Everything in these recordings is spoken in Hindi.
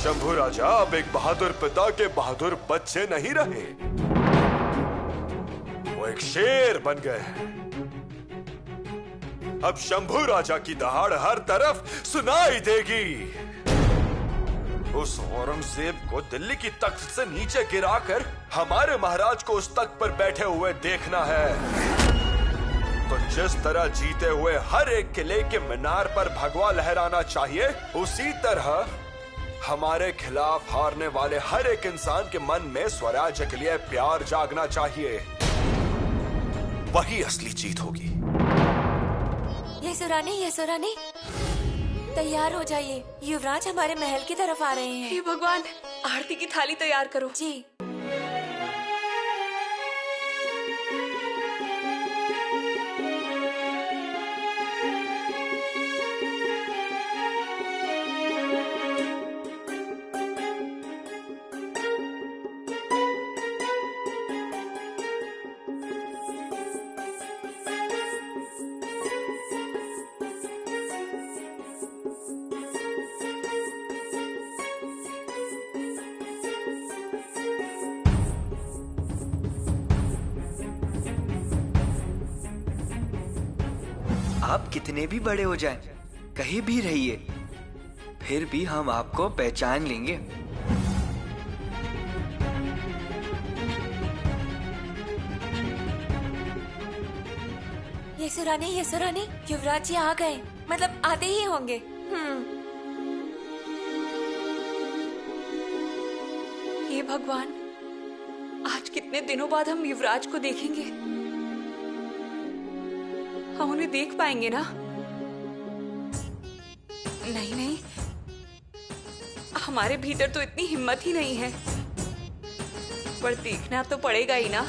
शंभू राजा अब एक बहादुर पिता के बहादुर बच्चे नहीं रहे, वो एक शेर बन गए। अब शंभू राजा की दहाड़ हर तरफ सुनाई देगी। उस औरंगजेब को दिल्ली की तख्त से नीचे गिराकर हमारे महाराज को उस तख्त पर बैठे हुए देखना है। तो जिस तरह जीते हुए हर एक किले के मीनार पर भगवा लहराना चाहिए, उसी तरह हमारे खिलाफ हारने वाले हर एक इंसान के मन में स्वराज्य के लिए प्यार जागना चाहिए। वही असली जीत होगी। यशोरानी, तैयार हो जाइए, युवराज हमारे महल की तरफ आ रहे हैं। हे भगवान, आरती की थाली तैयार करो। जी। आप कितने भी बड़े हो जाएं, कहीं भी रहिए, फिर भी हम आपको पहचान लेंगे। यशोरानी, युवराज जी आ गए, मतलब आते ही होंगे। हे भगवान, आज कितने दिनों बाद हम युवराज को देखेंगे। हम उन्हें देख पाएंगे ना? नहीं, हमारे भीतर तो इतनी हिम्मत ही नहीं है, पर देखना तो पड़ेगा ही ना।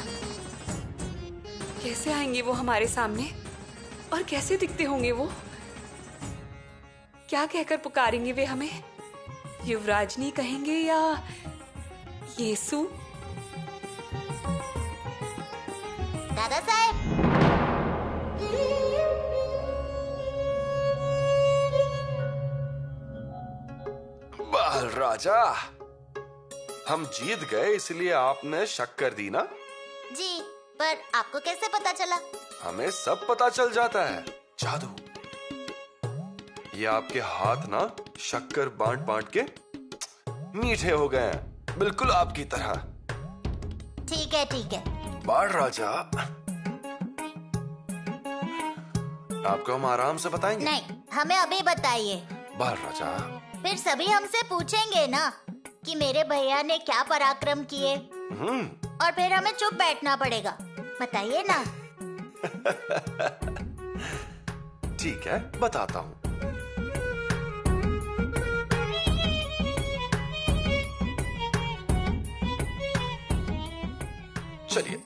कैसे आएंगे वो हमारे सामने और कैसे दिखते होंगे वो? क्या कहकर पुकारेंगे वे हमें? युवराजनी कहेंगे या येसु? दादा साहब, बाल राजा, हम जीत गए इसलिए आपने शक कर दी ना? जी, पर आपको कैसे पता चला? हमें सब पता चल जाता है। जादू। ये आपके हाथ ना शक्कर बांट बांट के मीठे हो गए हैं, बिल्कुल आपकी तरह। ठीक है। बाल राजा, आपको हम आराम से बताएंगे। नहीं, हमें अभी बताइए। बाल राजा, फिर सभी हमसे पूछेंगे ना कि मेरे भैया ने क्या पराक्रम किए, और फिर हमें चुप बैठना पड़ेगा। बताइए ना। ठीक है, बताता हूँ। चलिए।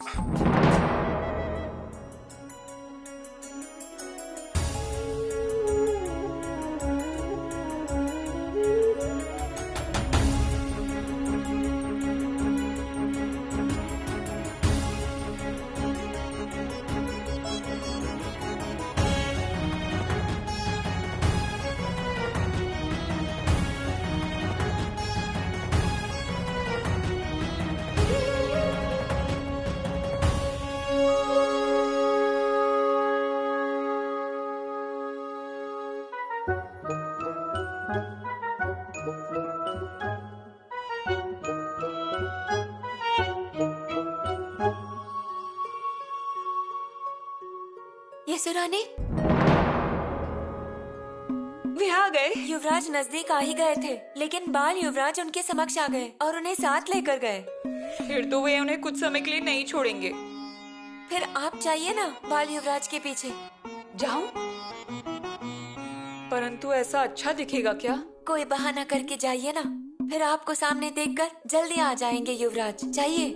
यशोरानी, वे आ गए। युवराज नजदीक आ ही गए थे, लेकिन बाल युवराज उनके समक्ष आ गए और उन्हें साथ लेकर गए। फिर तो वे उन्हें कुछ समय के लिए नहीं छोड़ेंगे। फिर आप जाइए ना बाल युवराज के पीछे। जाऊं? परंतु ऐसा अच्छा दिखेगा क्या? कोई बहाना करके जाइए ना, फिर आपको सामने देखकर जल्दी आ जाएंगे युवराज। जाइए।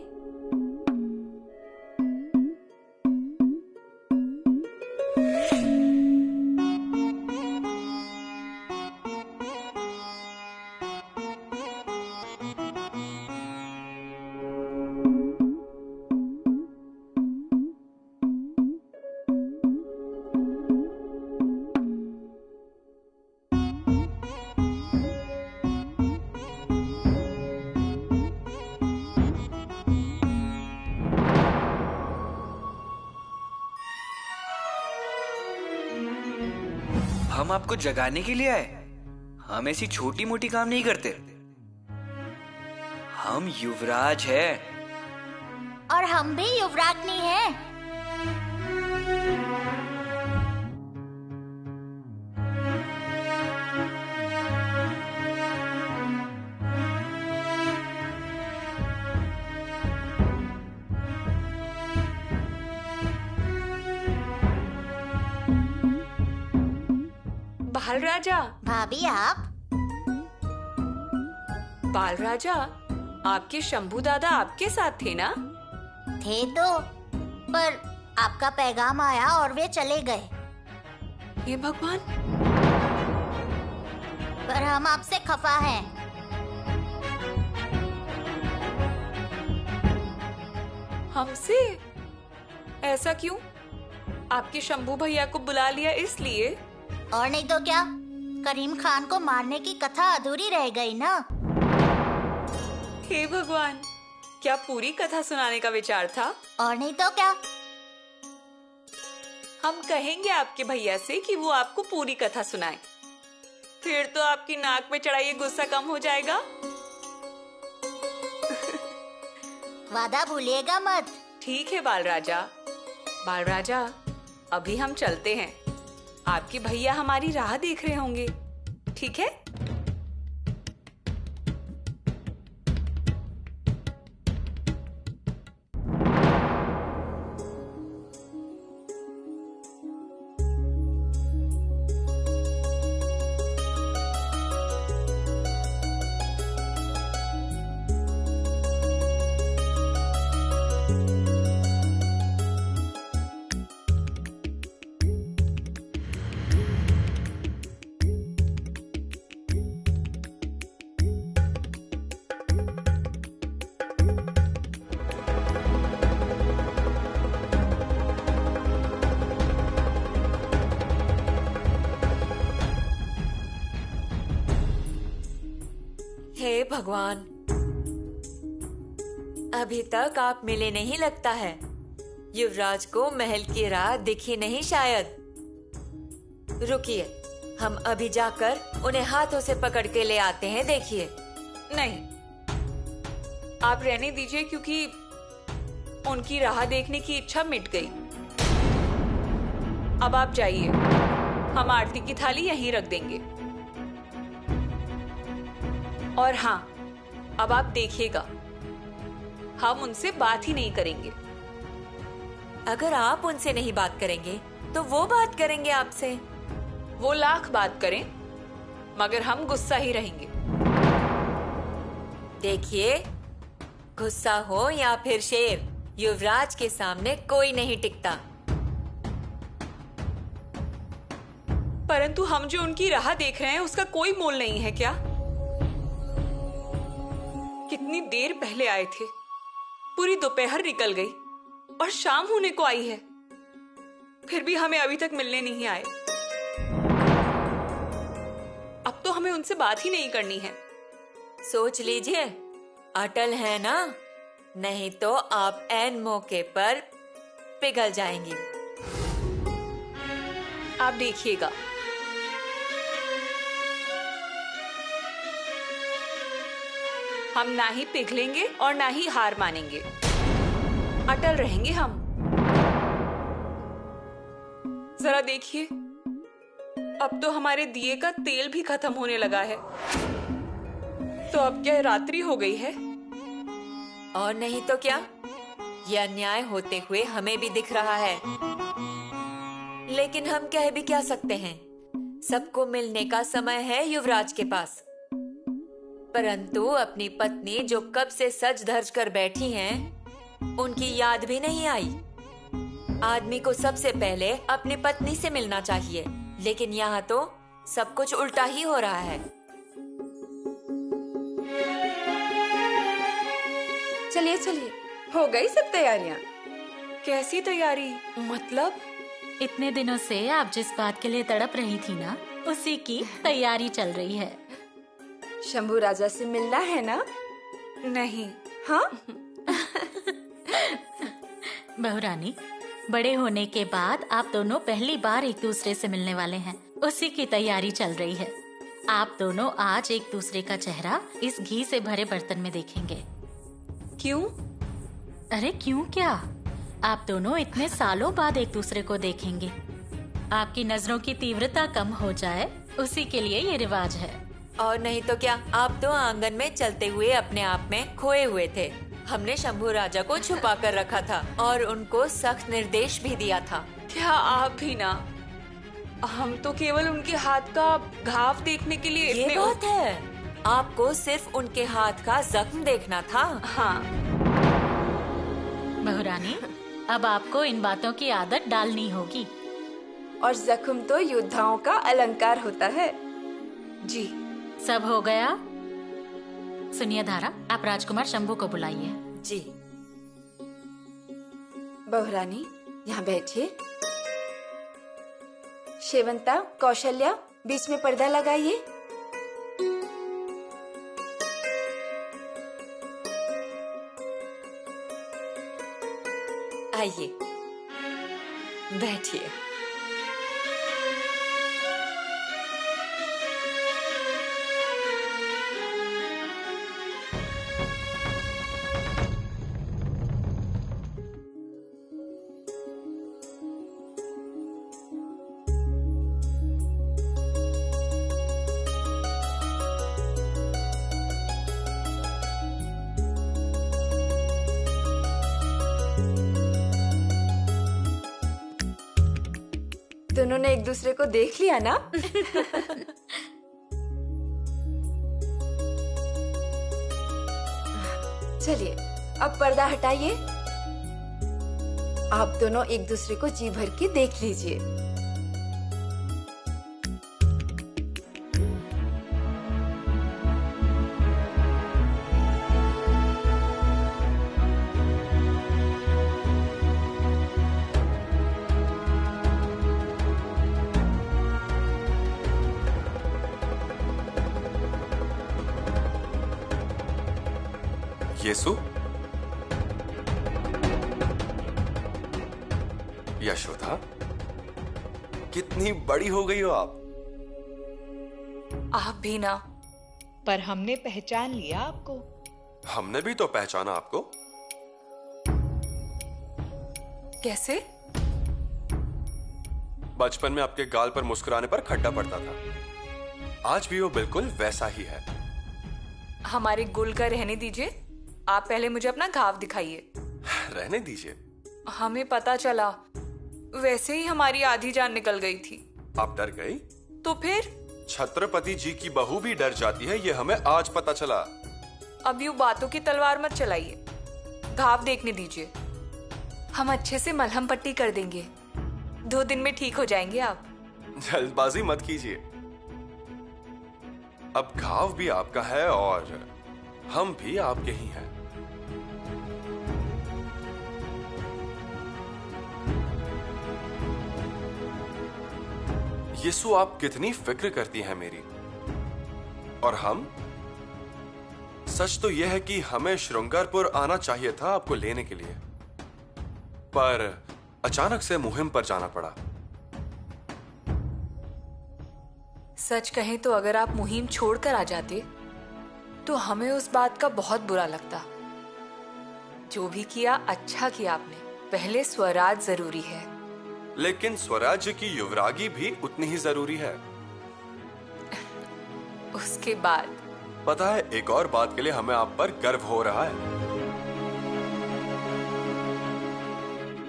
हम आपको जगाने के लिए आए। हम ऐसी छोटी मोटी काम नहीं करते। हम युवराज हैं। और हम भी युवराजनी हैं। बाल राजा, भाभी आप? बाल राजा, आपके शंभू दादा आपके साथ थे ना? थे तो, पर आपका पैगाम आया और वे चले गए। हे भगवान! पर हम आपसे खफा हैं। हमसे? ऐसा क्यों? आपके शंभू भैया को बुला लिया इसलिए? और नहीं तो क्या, करीम खान को मारने की कथा अधूरी रह गई ना। हे भगवान, क्या पूरी कथा सुनाने का विचार था? और नहीं तो क्या। हम कहेंगे आपके भैया से कि वो आपको पूरी कथा सुनाए। फिर तो आपकी नाक में चढ़ा ये गुस्सा कम हो जाएगा। वादा भूलिएगा मत। ठीक है बाल राजा। बाल राजा, अभी हम चलते हैं। आपके भैया हमारी राह देख रहे होंगे, ठीक है? हे भगवान, अभी तक आप मिले नहीं लगता है। युवराज को महल की राह दिखी नहीं शायद। रुकिए, हम अभी जाकर उन्हें हाथों से पकड़ के ले आते हैं। देखिए। नहीं, आप रहने दीजिए, क्योंकि उनकी राह देखने की इच्छा मिट गई। अब आप जाइए, हम आरती की थाली यहीं रख देंगे। और हाँ, अब आप देखिएगा, हम उनसे बात ही नहीं करेंगे। अगर आप उनसे नहीं बात करेंगे तो वो बात करेंगे आपसे। वो लाख बात करें, मगर हम गुस्सा ही रहेंगे। देखिए, गुस्सा हो या फिर शेर, युवराज के सामने कोई नहीं टिकता। परंतु हम जो उनकी राह देख रहे हैं उसका कोई मोल नहीं है क्या? कितनी देर पहले आए थे, पूरी दोपहर निकल गई और शाम होने को आई है, फिर भी हमें अभी तक मिलने नहीं आए। अब तो हमें उनसे बात ही नहीं करनी है। सोच लीजिए, अटल है ना, नहीं तो आप ऐन मौके पर पिघल जाएंगी। आप देखिएगा। हम ना ही पिघलेंगे और ना ही हार मानेंगे, अटल रहेंगे हम। जरा देखिए, अब तो हमारे दिए का तेल भी खत्म होने लगा है। तो अब क्या रात्रि हो गई है? और नहीं तो क्या, यह अन्याय होते हुए हमें भी दिख रहा है। लेकिन हम कह भी क्या सकते हैं, सबको मिलने का समय है युवराज के पास। परंतु अपनी पत्नी जो कब से सज धज कर बैठी हैं, उनकी याद भी नहीं आई। आदमी को सबसे पहले अपनी पत्नी से मिलना चाहिए, लेकिन यहाँ तो सब कुछ उल्टा ही हो रहा है। चलिए चलिए, हो गई सब तैयारियां? कैसी तैयारी? मतलब? इतने दिनों से आप जिस बात के लिए तड़प रही थी ना, उसी की तैयारी चल रही है। शंभू राजा से मिलना है ना? नहीं। हाँ? बहुरानी, बड़े होने के बाद आप दोनों पहली बार एक दूसरे से मिलने वाले हैं। उसी की तैयारी चल रही है। आप दोनों आज एक दूसरे का चेहरा इस घी से भरे बर्तन में देखेंगे। क्यों? अरे क्यों क्या, आप दोनों इतने सालों बाद एक दूसरे को देखेंगे। आपकी नजरों की तीव्रता कम हो जाए, उसी के लिए ये रिवाज है। और नहीं तो क्या, आप तो आंगन में चलते हुए अपने आप में खोए हुए थे। हमने शंभू राजा को छुपा कर रखा था और उनको सख्त निर्देश भी दिया था। क्या आप भी ना? हम तो केवल उनके हाथ का घाव देखने के लिए ये बात है, आपको सिर्फ उनके हाथ का जख्म देखना था। हाँ। बहुरानी, अब आपको इन बातों की आदत डालनी होगी। और जख्म तो योद्धाओं का अलंकार होता है। जी। सब हो गया? सुनिए धारा, आप राजकुमार शंभू को बुलाइए। जी। बहुरानी, यहाँ बैठिए। शेवंता, कौशल्या, बीच में पर्दा लगाइए। आइए, बैठिए। दोनों ने एक दूसरे को देख लिया ना? चलिए, अब पर्दा हटाइए। आप दोनों एक दूसरे को जी भर के देख लीजिए। येसु, यशोदा, कितनी बड़ी हो गई हो आप। आप भी ना। पर हमने पहचान लिया आपको। हमने भी तो पहचाना आपको। कैसे? बचपन में आपके गाल पर मुस्कुराने पर खड्डा पड़ता था। आज भी वो बिल्कुल वैसा ही है। हमारे गुल का रहने दीजिए, आप पहले मुझे अपना घाव दिखाइए। रहने दीजिए। हमें पता चला, वैसे ही हमारी आधी जान निकल गई थी। आप डर गई? तो फिर? छत्रपति जी की बहू भी डर जाती है, ये हमें आज पता चला। अब यूं बातों की तलवार मत चलाइए, घाव देखने दीजिए। हम अच्छे से मलहम पट्टी कर देंगे, 2 दिन में ठीक हो जाएंगे आप। जल्दबाजी मत कीजिए। अब घाव भी आपका है और हम भी आपके ही हैं। यीशु, आप कितनी फिक्र करती हैं मेरी। और हम, सच तो यह है कि हमें श्रृंगारपुर आना चाहिए था आपको लेने के लिए, पर अचानक से मुहिम पर जाना पड़ा। सच कहें तो अगर आप मुहिम छोड़कर आ जाते तो हमें उस बात का बहुत बुरा लगता। जो भी किया अच्छा किया आपने। पहले स्वराज जरूरी है। लेकिन स्वराज्य की युवरागी भी उतनी ही जरूरी है। उसके बाद पता है, एक और बात के लिए हमें आप पर गर्व हो रहा है।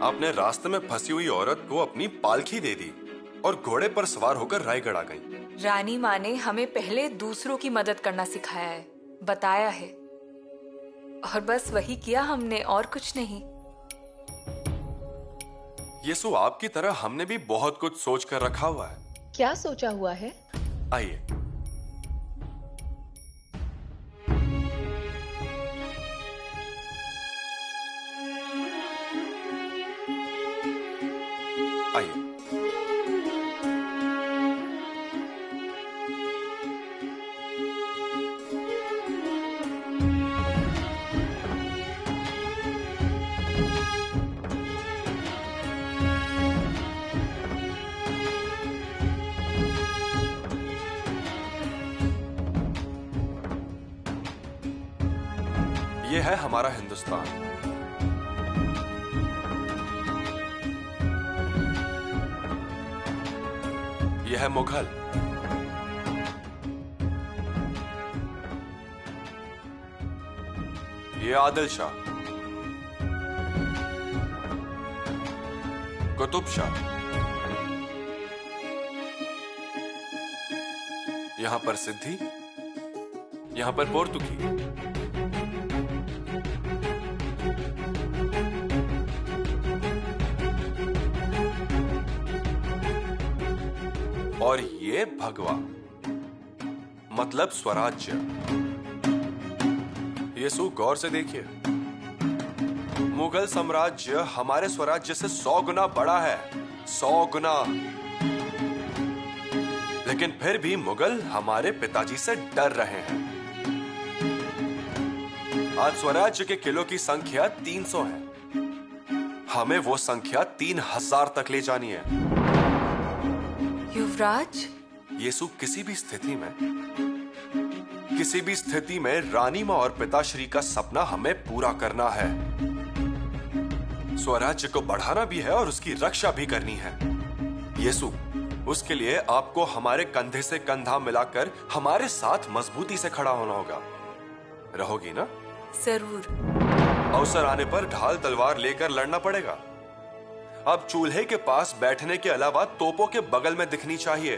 आपने रास्ते में फंसी हुई औरत को अपनी पालकी दे दी और घोड़े पर सवार होकर रायगढ़ आ गई। रानी माँ ने हमें पहले दूसरों की मदद करना सिखाया है, बताया है, और बस वही किया हमने, और कुछ नहीं। यीशु, आपकी तरह हमने भी बहुत कुछ सोच कर रखा हुआ है। क्या सोचा हुआ है? आइए। आइए। है हमारा हिंदुस्तान। यह है मुगल। ये आदिल शाह, कुतुब शाह, यहां पर सिद्धि, यहां पर पोर्तुगी, और ये भगवा मतलब स्वराज्य। यीशु गौर से देखिए, मुगल साम्राज्य हमारे स्वराज्य से 100 गुना बड़ा है, 100 गुना। लेकिन फिर भी मुगल हमारे पिताजी से डर रहे हैं। आज स्वराज्य के किलों की संख्या 300 है, हमें वो संख्या 3000 तक ले जानी है। युवराज, यीशु किसी भी स्थिति में रानी मां और पिताश्री का सपना हमें पूरा करना है। स्वराज्य को बढ़ाना भी है और उसकी रक्षा भी करनी है। यीशु, उसके लिए आपको हमारे कंधे से कंधा मिलाकर हमारे साथ मजबूती से खड़ा होना होगा। रहोगी ना? जरूर। अवसर आने पर ढाल तलवार लेकर लड़ना पड़ेगा। अब चूल्हे के पास बैठने के अलावा तोपों के बगल में दिखनी चाहिए,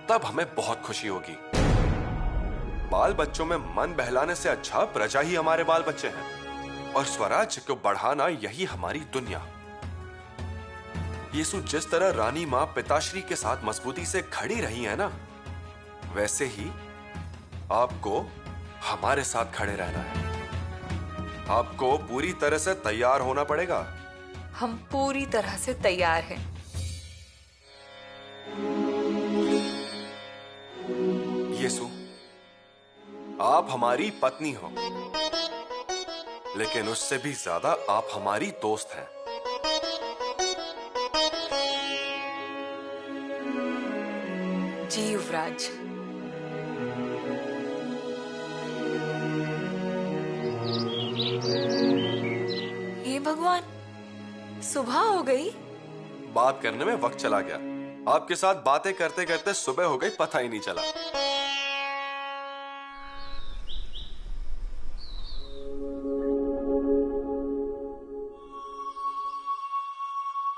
तब हमें बहुत खुशी होगी। बाल बच्चों में मन बहलाने से अच्छा प्रजा ही हमारे बाल बच्चे हैं, और स्वराज्य को बढ़ाना यही हमारी दुनिया। यीशु, जिस तरह रानी मां पिताश्री के साथ मजबूती से खड़ी रही है ना, वैसे ही आपको हमारे साथ खड़े रहना है। आपको पूरी तरह से तैयार होना पड़ेगा। हम पूरी तरह से तैयार हैं। यीशु, आप हमारी पत्नी हो, लेकिन उससे भी ज्यादा आप हमारी दोस्त हैं। जी युवराज। हे भगवान, सुबह हो गई। बात करने में वक्त चला गया। आपके साथ बातें करते करते सुबह हो गई, पता ही नहीं चला।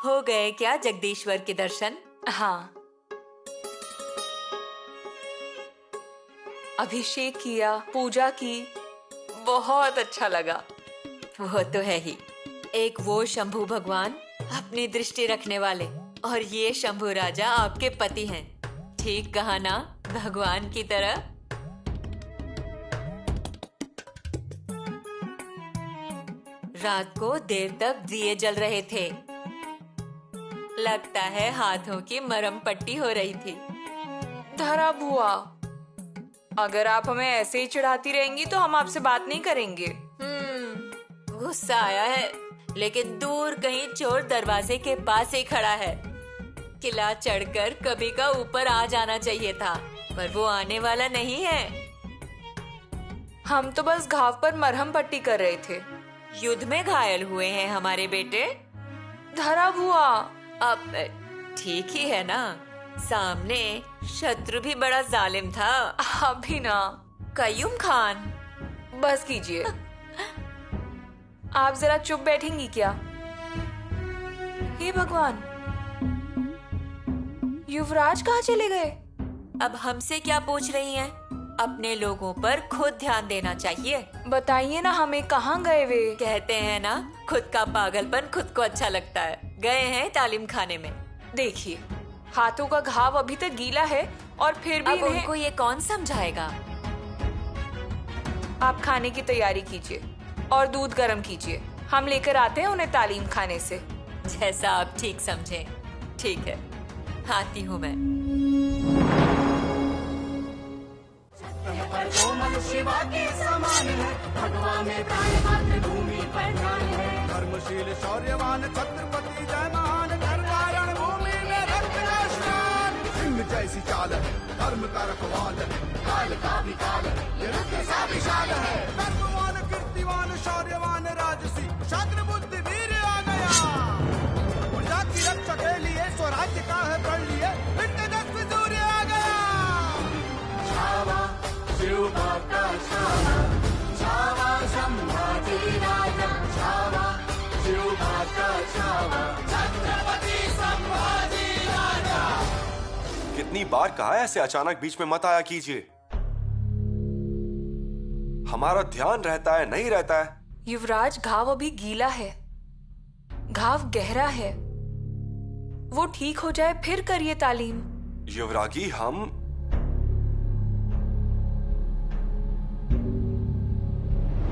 हो गए क्या जगदीश्वर के दर्शन? हाँ, अभिषेक किया, पूजा की, बहुत अच्छा लगा। वो तो है ही। एक वो शंभू भगवान अपनी दृष्टि रखने वाले, और ये शंभू राजा आपके पति हैं। ठीक कहा ना, भगवान की तरह। रात को देर तक दिए जल रहे थे। लगता है हाथों की मरहम पट्टी हो रही थी। धरा बुआ, अगर आप हमें ऐसे ही चिढ़ाती रहेंगी तो हम आपसे बात नहीं करेंगे। गुस्सा आया है, लेकिन दूर कहीं चोर दरवाजे के पास ही खड़ा है। किला चढ़कर कभी का ऊपर आ जाना चाहिए था, पर वो आने वाला नहीं है। हम तो बस घाव पर मरहम पट्टी कर रहे थे। युद्ध में घायल हुए हैं हमारे बेटे। धरा बुआ, अब ठीक ही है ना, सामने शत्रु भी बड़ा जालिम था। अभी ना। कयूम खान। बस कीजिए। आप जरा चुप बैठेंगी क्या? हे भगवान, युवराज कहाँ चले गए? अब हमसे क्या पूछ रही हैं? अपने लोगों पर खुद ध्यान देना चाहिए। बताइए ना हमें, कहाँ गए वे? कहते हैं ना, खुद का पागलपन खुद को अच्छा लगता है। गए हैं तालीम खाने में। देखिए, हाथों का घाव अभी तक गीला है और फिर भी अब उनको ये कौन समझाएगा? आप खाने की तैयारी कीजिए और दूध गर्म कीजिए। हम लेकर आते हैं उन्हें तालीम खाने से। जैसा आप ठीक समझें। ठीक है, आती हूँ मैं। शिवा के समान है, भगवा में प्राण मातृभूमि पर ध्यान है। धर्मशील शौर्यवान छत्रपति जय महान, धर्मारण भूमि में रक्त का स्नान। सिंह जैसी चाल है, धर्म का रखवाल है, काल का भी काल है, ये रुद्र सा विशाल है। कर्मवान शौर्यवान राजसी क्षात्र बुद्धि वीर आ गया। प्रजा की रक्षा के लिए स्वराज्य का है पढ़ लिए फिर तेजस्वी सूर्य आ गया। छावा शिव का छावा, छावा संभाजी राजा, छावा शिव का छावा, छत्रपति संभाजी राजा। कितनी बार कहा है ऐसे अचानक बीच में मत आया कीजिए। हमारा ध्यान रहता है नहीं रहता है। युवराज, घाव अभी गीला है, घाव गहरा है, वो ठीक हो जाए फिर करिए तालीम। युवरागी, हम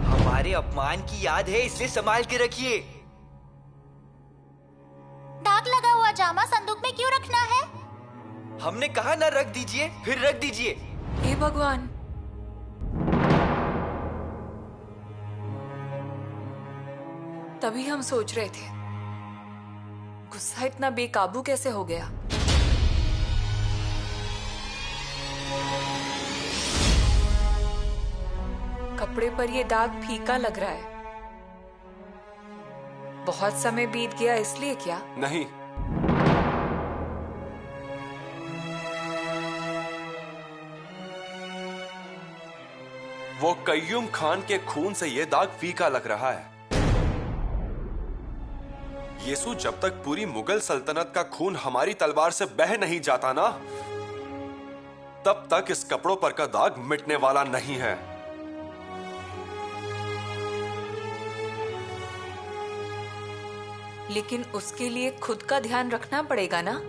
हमारे अपमान की याद है, इसलिए संभाल के रखिए। दाग लगा हुआ जामा संदूक में क्यों रखना है? हमने कहा ना रख दीजिए, फिर रख दीजिए। हे भगवान, तभी हम सोच रहे थे गुस्सा इतना बेकाबू कैसे हो गया। कपड़े पर ये दाग फीका लग रहा है। बहुत समय बीत गया इसलिए क्या? नहीं, वो कय्यूम खान के खून से ये दाग फीका लग रहा है। येसु, जब तक पूरी मुगल सल्तनत का खून हमारी तलवार से बह नहीं जाता ना, तब तक इस कपड़ों पर का दाग मिटने वाला नहीं है। लेकिन उसके लिए खुद का ध्यान रखना पड़ेगा ना।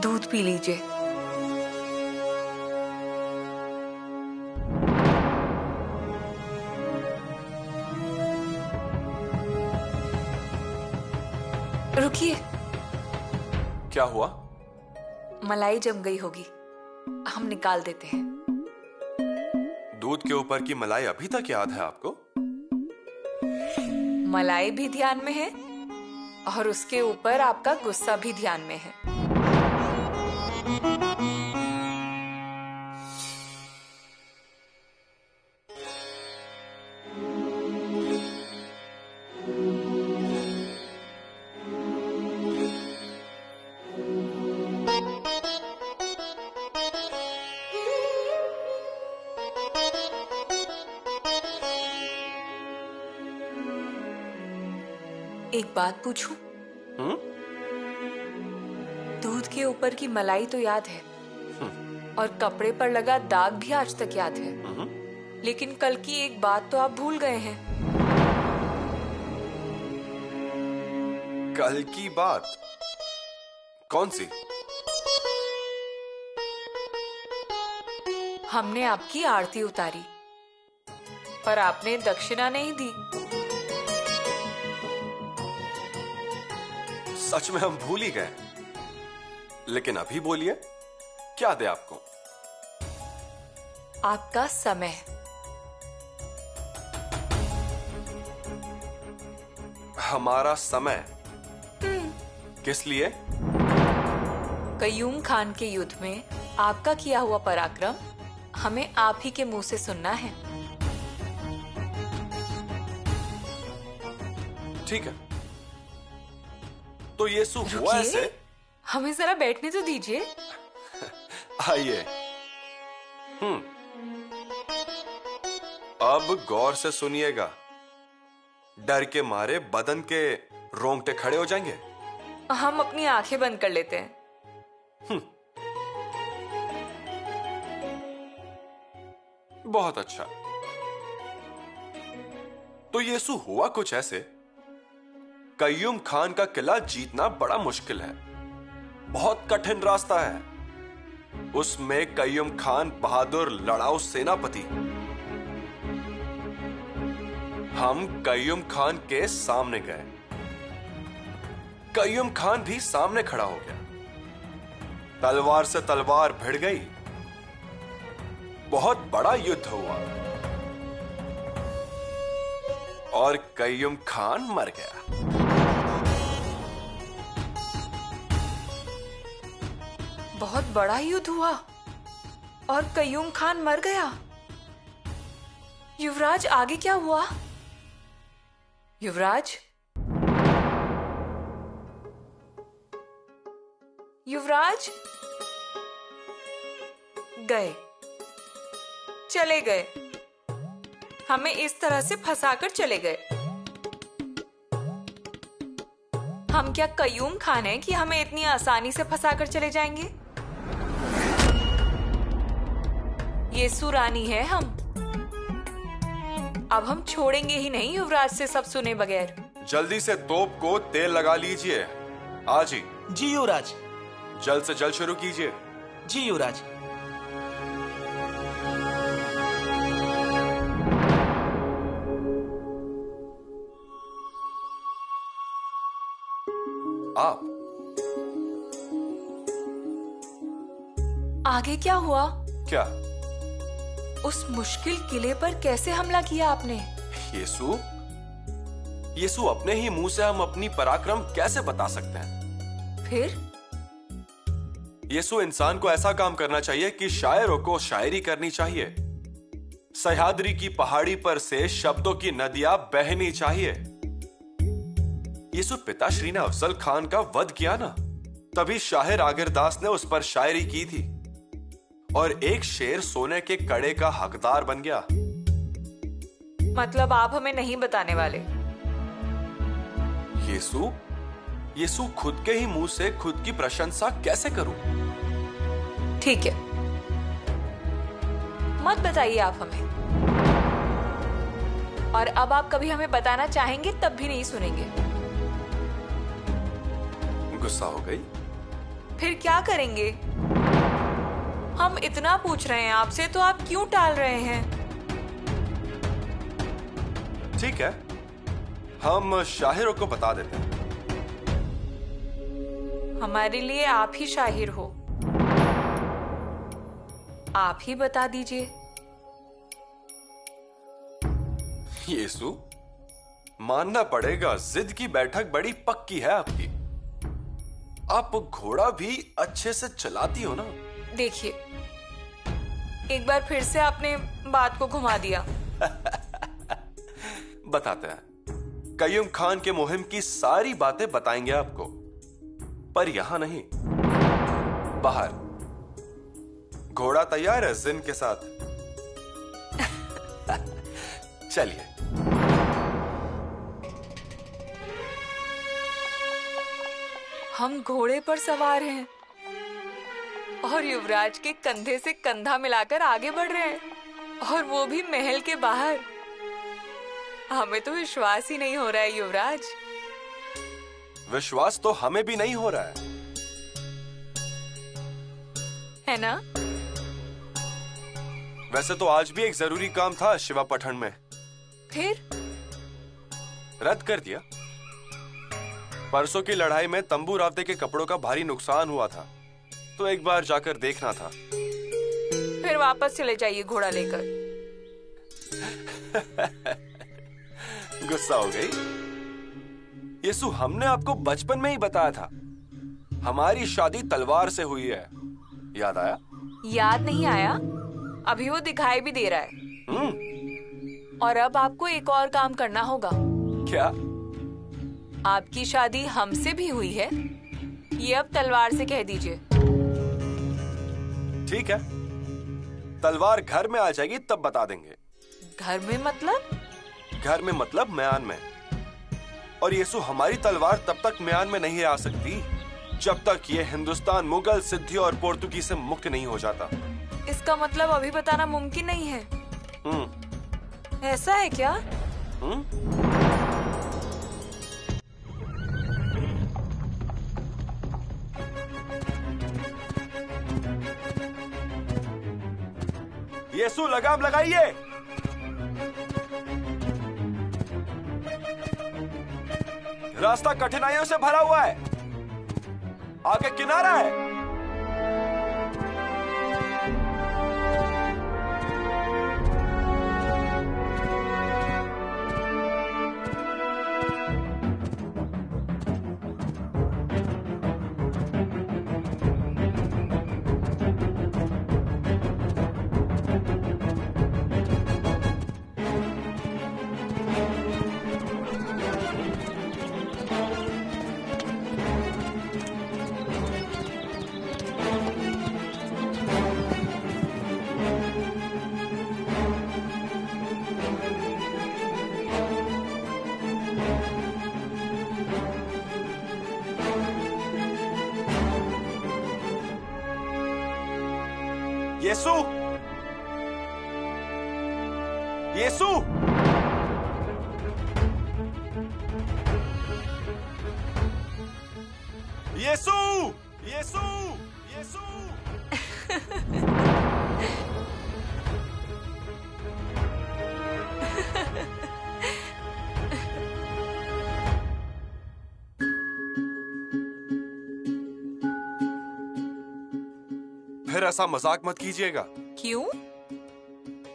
दूध पी लीजिए। रुकिए। क्या हुआ? मलाई जम गई होगी, हम निकाल देते हैं। दूध के ऊपर की मलाई अभी तक याद है आपको? मलाई भी ध्यान में है और उसके ऊपर आपका गुस्सा भी ध्यान में है। एक बात पूछूं? दूध के ऊपर की मलाई तो याद है और कपड़े पर लगा दाग भी आज तक याद है, लेकिन कल की एक बात तो आप भूल गए हैं। कल की बात? कौन सी? हमने आपकी आरती उतारी पर आपने दक्षिणा नहीं दी। सच में हम भूल ही गए, लेकिन अभी बोलिए, क्या दे आपको? आपका समय। हमारा समय? किस लिए? कय्यूम खान के युद्ध में आपका किया हुआ पराक्रम हमें आप ही के मुंह से सुनना है। ठीक है, तो येसु हुआ ऐसे। हमें जरा बैठने तो दीजिए। आइए। अब गौर से सुनिएगा, डर के मारे बदन के रोंगटे खड़े हो जाएंगे। हम अपनी आंखें बंद कर लेते हैं। बहुत अच्छा। तो येसु हुआ कुछ ऐसे, कय्यूम खान का किला जीतना बड़ा मुश्किल है, बहुत कठिन रास्ता है। उसमें कय्यूम खान बहादुर लड़ाऊ सेनापति। हम कय्यूम खान के सामने गए, कय्यूम खान भी सामने खड़ा हो गया, तलवार से तलवार भिड़ गई, बहुत बड़ा युद्ध हुआ और कय्यूम खान मर गया। बहुत बड़ा युद्ध हुआ? और कयूम खान मर गया। युवराज, आगे क्या हुआ? युवराज, युवराज गए, चले गए, हमें इस तरह से फंसाकर चले गए। हम क्या कयूम खान हैं कि हमें इतनी आसानी से फंसाकर चले जाएंगे? येसु रानी है हम। अब हम छोड़ेंगे ही नहीं युवराज से सब सुने बगैर। जल्दी से तोप को तेल लगा लीजिए। आज ही। जी युवराज। जल्द से जल्द शुरू कीजिए। जी युवराज। आप आगे क्या हुआ? क्या? उस मुश्किल किले पर कैसे हमला किया आपने? येसु, येसु अपने ही मुंह से हम अपनी पराक्रम कैसे बता सकते हैं? फिर? येसु, इंसान को ऐसा काम करना चाहिए कि शायरों को शायरी करनी चाहिए। सह्याद्री की पहाड़ी पर से शब्दों की नदियां बहनी चाहिए। येसु, पिताश्री ने अफजल खान का वध किया ना, तभी शाहिर आगिरदास ने उस पर शायरी की थी और एक शेर सोने के कड़े का हकदार बन गया। मतलब आप हमें नहीं बताने वाले? येसु, येसु, खुद के ही मुंह से खुद की प्रशंसा कैसे करूं? ठीक है, मत बताइए आप हमें। और अब आप कभी हमें बताना चाहेंगे तब भी नहीं सुनेंगे। गुस्सा हो गई? फिर क्या करेंगे? हम इतना पूछ रहे हैं आपसे तो आप क्यों टाल रहे हैं? ठीक है, हम शाहिरों को बता देते हैं। हमारे लिए आप ही शाहिर हो, आप ही बता दीजिए। येसु, मानना पड़ेगा, जिद की बैठक बड़ी पक्की है आपकी। आप घोड़ा भी अच्छे से चलाती हो ना? देखिए, एक बार फिर से आपने बात को घुमा दिया। बताते हैं। कयूम खान के मुहिम की सारी बातें बताएंगे आपको, पर यहां नहीं, बाहर। घोड़ा तैयार है जिन के साथ? चलिए। हम घोड़े पर सवार हैं और युवराज के कंधे से कंधा मिलाकर आगे बढ़ रहे हैं, और वो भी महल के बाहर। हमें तो विश्वास ही नहीं हो रहा है युवराज। विश्वास तो हमें भी नहीं हो रहा है ना? वैसे तो आज भी एक जरूरी काम था शिवा पठन में। फिर? रद्द कर दिया। परसों की लड़ाई में तंबू रावते के कपड़ों का भारी नुकसान हुआ था, तो एक बार जाकर देखना था। फिर वापस चले जाइए घोड़ा लेकर। गुस्सा हो गई? येसु, हमने आपको बचपन में ही बताया था, हमारी शादी तलवार से हुई है। याद आया? याद नहीं आया, अभी वो दिखाई भी दे रहा है। और अब आपको एक और काम करना होगा। क्या? आपकी शादी हमसे भी हुई है, ये अब तलवार से कह दीजिए। ठीक है, तलवार घर में आ जाएगी तब बता देंगे। घर में मतलब? घर में मतलब म्यान में। और येसु, हमारी तलवार तब तक म्यान में नहीं आ सकती जब तक ये हिंदुस्तान मुगल, सिद्धी और पोर्तुगी से मुक्त नहीं हो जाता। इसका मतलब अभी बताना मुमकिन नहीं है? ऐसा है क्या? येसु, लगाम लगाइए। रास्ता कठिनाइयों से भरा हुआ है, आगे किनारा है। येसु, येसु, येसु, येसु, येसु। फिर ऐसा मजाक मत कीजिएगा। क्यों?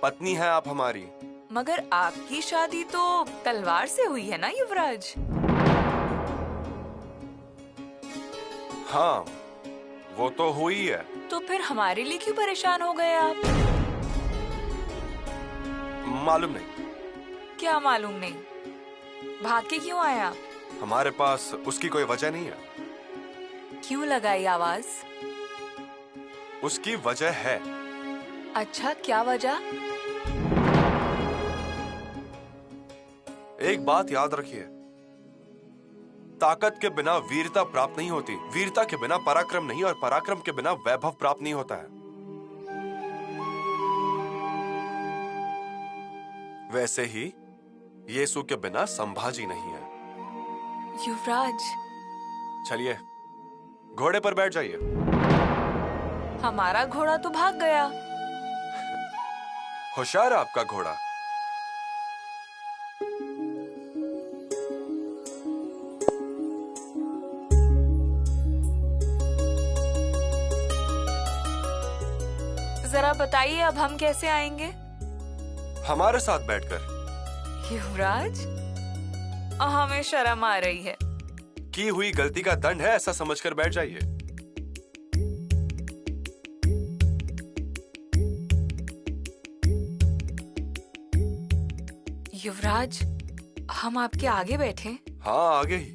पत्नी है आप हमारी। मगर आपकी शादी तो तलवार से हुई है ना युवराज? हाँ, वो तो हुई है। तो फिर हमारे लिए क्यों परेशान हो गए आप? मालूम नहीं। क्या मालूम नहीं? भाग के क्यों आए आप? हमारे पास उसकी कोई वजह नहीं है। क्यों लगाई आवाज? उसकी वजह है। अच्छा, क्या वजह? एक बात याद रखिए, ताकत के बिना वीरता प्राप्त नहीं होती, वीरता के बिना पराक्रम नहीं, और पराक्रम के बिना वैभव प्राप्त नहीं होता है। वैसे ही येसु के बिना संभाजी नहीं है। युवराज, चलिए घोड़े पर बैठ जाइए। हमारा घोड़ा तो भाग गया। होशियार है आपका घोड़ा। जरा बताइए, अब हम कैसे आएंगे? हमारे साथ बैठकर। युवराज, हमें शर्म आ रही है। की हुई गलती का दंड है, ऐसा समझकर बैठ जाइए। युवराज, हम आपके आगे बैठे? हाँ, आगे ही।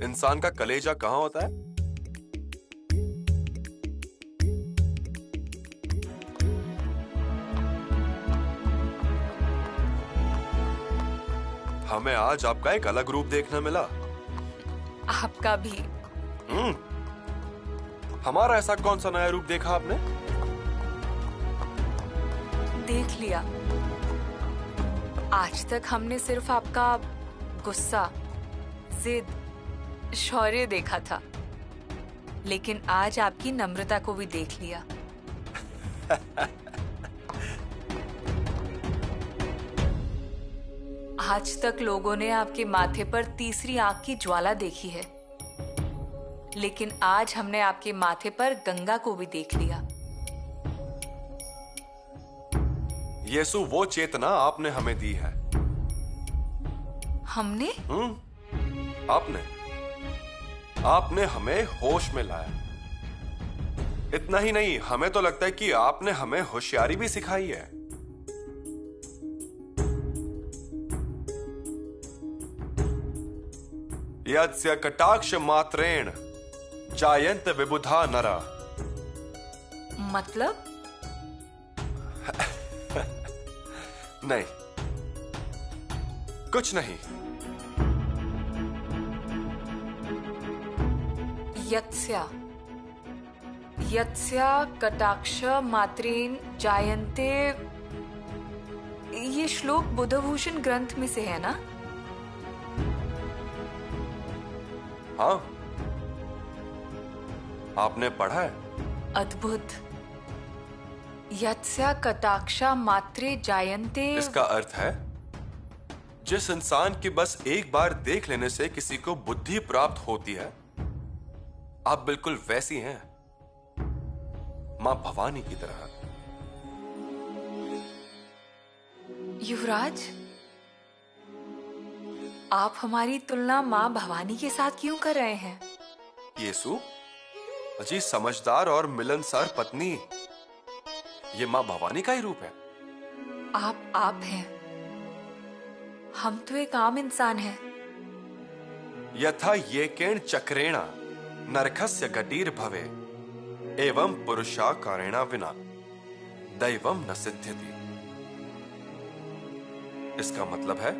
इंसान का कलेजा कहाँ होता है? हमें आज आपका एक अलग रूप देखने मिला। आपका भी। हमारा ऐसा कौन सा नया रूप देखा आपने? देख लिया। आज तक हमने सिर्फ आपका गुस्सा, जिद, शौर्य देखा था, लेकिन आज आपकी नम्रता को भी देख लिया। आज तक लोगों ने आपके माथे पर तीसरी आंख की ज्वाला देखी है, लेकिन आज हमने आपके माथे पर गंगा को भी देख लिया। येसु, वो चेतना आपने हमें दी है। हमने? आपने हमें होश में लाया। इतना ही नहीं, हमें तो लगता है कि आपने हमें होशियारी भी सिखाई है। यस्य कटाक्ष मात्रेण जायन्त विबुधा नरा। मतलब? नहीं, कुछ नहीं। यत्स्या कटाक्ष मात्रेन जायन्ते, ये श्लोक बुद्धभूषण ग्रंथ में से है ना? हाँ, आपने पढ़ा है? अद्भुत। यत्स्या कटाक्षा मात्रे जायन्ते। इसका अर्थ है, जिस इंसान की बस एक बार देख लेने से किसी को बुद्धि प्राप्त होती है, आप बिल्कुल वैसी हैं, मां भवानी की तरह। युवराज, आप हमारी तुलना मां भवानी के साथ क्यों कर रहे हैं? येसु, अजी समझदार और मिलनसार पत्नी, ये मां भवानी का ही रूप है। आप हैं, हम तो एक आम इंसान हैं। यथा येकेण चक्रेण नरकस्य गतिर् भवे, एवं पुरुषाकारेण विना दैवम न सिद्ध्यति। इसका मतलब है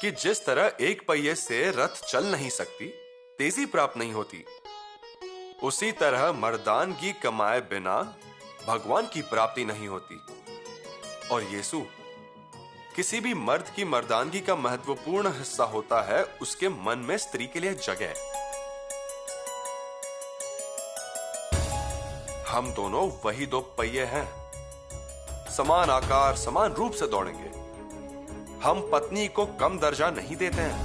कि जिस तरह एक पहिए से रथ चल नहीं सकती, तेजी प्राप्त नहीं होती, उसी तरह मर्दानगी कमाए बिना भगवान की प्राप्ति नहीं होती। और यीशु किसी भी मर्द की मर्दानगी का महत्वपूर्ण हिस्सा होता है उसके मन में स्त्री के लिए जगह। हम दोनों वही दो पहिए हैं, समान आकार समान रूप से दौड़ेंगे। हम पत्नी को कम दर्जा नहीं देते हैं,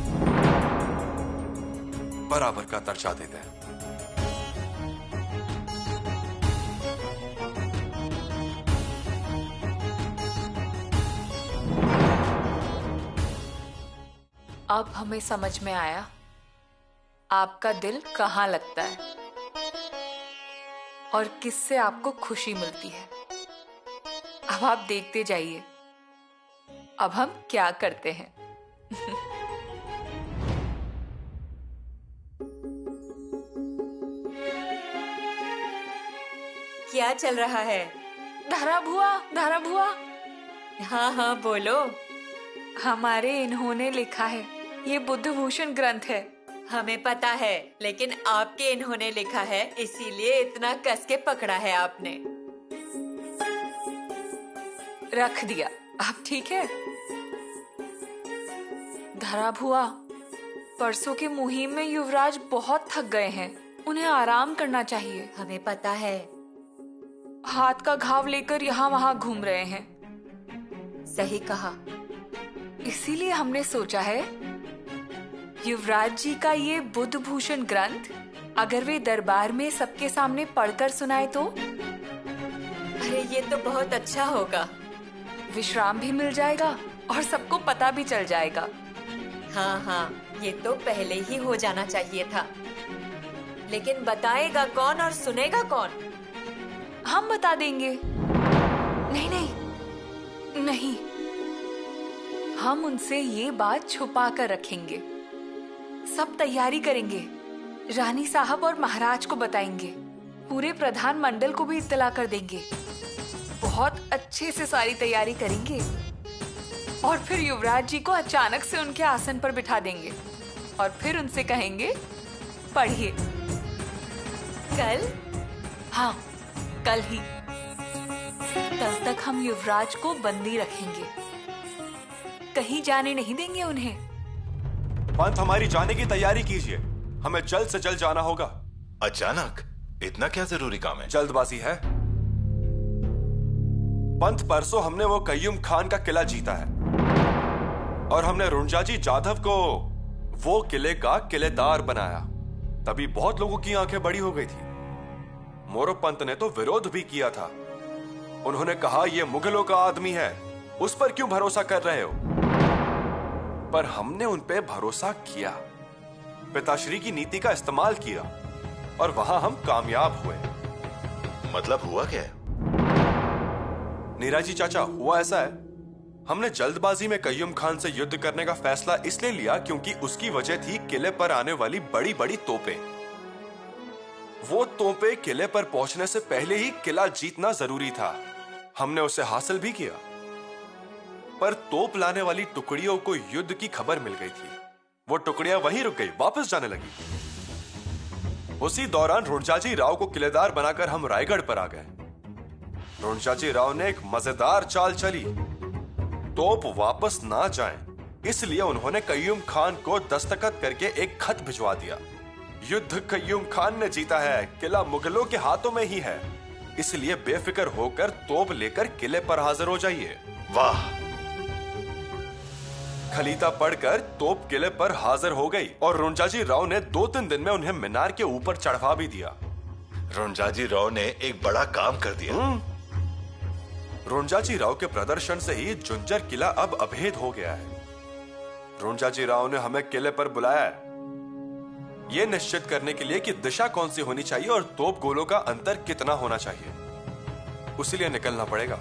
बराबर का दर्जा देते हैं। अब हमें समझ में आया आपका दिल कहाँ लगता है और किससे आपको खुशी मिलती है। अब आप देखते जाइए अब हम क्या करते हैं। क्या चल रहा है? धारा भुआ। हाँ हाँ बोलो। हमारे इन्होंने लिखा है, ये बुद्धभूषण ग्रंथ है। हमें पता है, लेकिन आपके इन्होंने लिखा है इसीलिए इतना कस के पकड़ा है आपने। रख दिया, अब ठीक है। धरा भुआ, परसों की मुहिम में युवराज बहुत थक गए हैं, उन्हें आराम करना चाहिए। हमें पता है। हाथ का घाव लेकर यहाँ वहाँ घूम रहे हैं। सही कहा। इसीलिए हमने सोचा है युवराज जी का ये बुद्धभूषण ग्रंथ अगर वे दरबार में सबके सामने पढ़कर सुनाए तो। अरे ये तो बहुत अच्छा होगा। विश्राम भी मिल जाएगा और सबको पता भी चल जाएगा। हाँ हाँ, ये तो पहले ही हो जाना चाहिए था। लेकिन बताएगा कौन और सुनेगा कौन? हम बता देंगे। नहीं, हम उनसे ये बात छुपा कर रखेंगे। सब तैयारी करेंगे, रानी साहब और महाराज को बताएंगे, पूरे प्रधान मंडल को भी इत्तला कर देंगे। बहुत अच्छे से सारी तैयारी करेंगे और फिर युवराज जी को अचानक से उनके आसन पर बिठा देंगे और फिर उनसे कहेंगे पढ़िए। कल? हाँ, कल ही। तब तक हम युवराज को बंदी रखेंगे, कहीं जाने नहीं देंगे उन्हें। पंत, हमारी जाने की तैयारी कीजिए, हमें जल्द से जल्द जाना होगा। अचानक? इतना क्या जरूरी काम है? जल्दबाजी है पंत। परसों हमने वो कय्यूम खान का किला जीता है और हमने रुंजाजी जाधव को वो किले का किलेदार बनाया। तभी बहुत लोगों की आंखें बड़ी हो गई थी। मोरो पंत ने तो विरोध भी किया था। उन्होंने कहा ये मुगलों का आदमी है, उस पर क्यों भरोसा कर रहे हो? पर हमने उन पे भरोसा किया, पिताश्री की नीति का इस्तेमाल किया और वहां हम कामयाब हुए। मतलब हुआ क्या? नीराजी चाचा, हुआ ऐसा है, हमने जल्दबाजी में कय्यूम खान से युद्ध करने का फैसला इसलिए लिया क्योंकि उसकी वजह थी किले पर आने वाली बड़ी बड़ी तोपें। वो तोपें किले पर पहुंचने से पहले ही किला जीतना जरूरी था। हमने उसे हासिल भी किया, पर तोप लाने वाली टुकड़ियों को युद्ध की खबर मिल गई थी। वो टुकड़ियां वहीं रुक गई, वापस जाने लगी। उसी दौरान रुंजाजी राव को किलेदार बनाकर हम रायगढ़ पर आ गए। रुंजाजी राव ने एक मजेदार चाल चली, तोप वापस ना जाएं, इसलिए उन्होंने कय्यूम खान को दस्तखत करके एक खत भिजवा दिया। युद्ध कय्यूम खान ने जीता है, किला मुगलों के हाथों में ही है, इसलिए बेफिक्र होकर तोप लेकर किले पर हाजिर हो जाइए। वाह! खलीता पढ़कर तोप किले पर हाजिर हो गई और रुंजाजी राव ने 2-3 दिन में उन्हें मीनार के ऊपर चढ़वा भी दिया। रुंजाजी राव ने एक बड़ा काम कर दिया। रुंजाजी राव के प्रदर्शन से ही जुंजर किला अब अभेद हो गया है। रुंजाजी राव ने हमें किले पर बुलाया है, यह निश्चित करने के लिए कि दिशा कौन सी होनी चाहिए और तोप गोलों का अंतर कितना होना चाहिए। उसी लिए निकलना पड़ेगा।